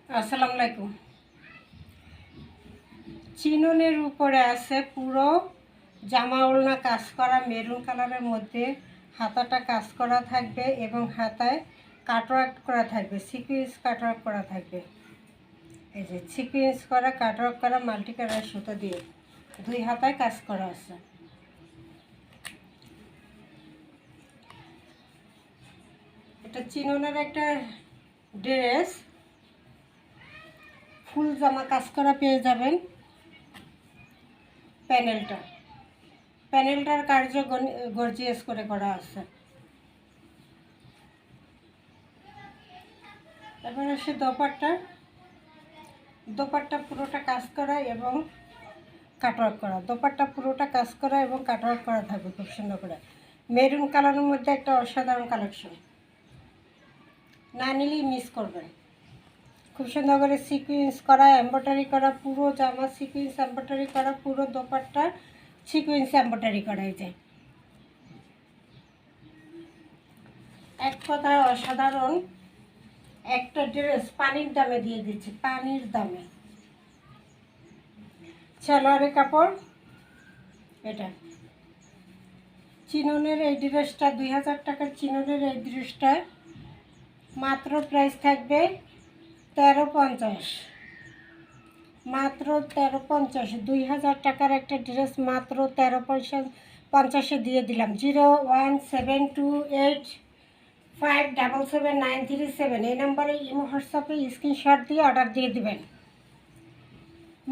আসসালামু আলাইকুম। চিননের উপরে আছে পুরো জামা ওড়না কাজ করা মেরুন কালারের মধ্যে হাতাটা কাজ করা থাকবে এবং হাতায় কাটওয়ার্ক করা থাকবে, সিকুয়েন্স কাটওয়ার্ক করা থাকবে। এই যে সিকুয়েন্স করা কাটওয়ার্ক করা মাল্টি কালার সুতো দিয়ে দুই হাতায় কাজ করা আছে। এটা চিননের একটা ড্রেস, ফুল জামা কাজ করা পেয়ে যাবেন। প্যানেলটার কার্য গর্জিয়াস করে করা আছে। এবার আসে দোপাট্টা পুরোটা কাজ করা এবং কাটওয়ার্ক করা। দোপাট্টা পুরোটা কাজ করা এবং কাটওয়ার্ক করা থাকবে খুব সুন্দর করে। মেরুন কালারের মধ্যে একটা অসাধারণ কালেকশন, না নিলেই মিস করবেন। খুব সুন্দর করে সিকুয়েন্স করা, এমব্রয়ডারি করা, পুরো জামা সিকুয়েন্স এমব্রয়ডারি করা, পুরো দোপাট্টা সিকুয়েন্স এমব্রয়ডারি করা। এই যে এক কথায় অসাধারণ একটা ড্রেস পানির দামে দিয়ে দিচ্ছি, পানির দামে। সালোয়ারের কাপড় এটা। চিননের এই ড্রেসটা 2000 টাকার চিননের এই ড্রেসটা মাত্র প্রাইস থাকবে 1350, মাত্র 1350। 2000 টাকার একটা ড্রেস মাত্র 1350 দিয়ে দিলাম। 01728577937 এই নম্বরে ইমো হোয়াটসঅ্যাপে স্ক্রিনশট দিয়ে অর্ডার দিয়ে দিবেন।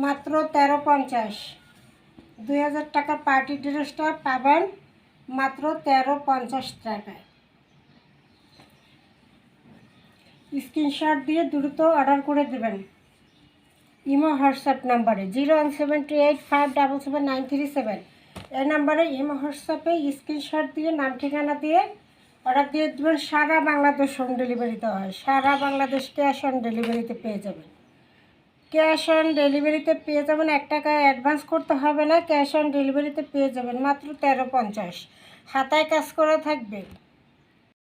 মাত্র 1350। 2000 টাকার পার্টি ড্রেসটা পাবেন মাত্র 1350 টাকায়। স্ক্রিনশট দিয়ে দ্রুত অর্ডার করে দেবেন ইমো হোয়াটসঅ্যাপ নাম্বারে 01728577937 এই নাম্বারে ইমো হোয়াটসঅ্যাপে স্ক্রিনশট দিয়ে নাম ঠিকানা দিয়ে অর্ডার দিয়ে দেবেন। সারা বাংলাদেশ হোম ডেলিভারিতে হয়, সারা বাংলাদেশ ক্যাশ অন ডেলিভারিতে পেয়ে যাবেন। ক্যাশ অন ডেলিভারিতে পেয়ে যাবেন, 1 টাকা অ্যাডভান্স করতে হবে না, ক্যাশ অন ডেলিভারিতে পেয়ে যাবেন মাত্র 1350। হাতায় কাজ করা থাকবে,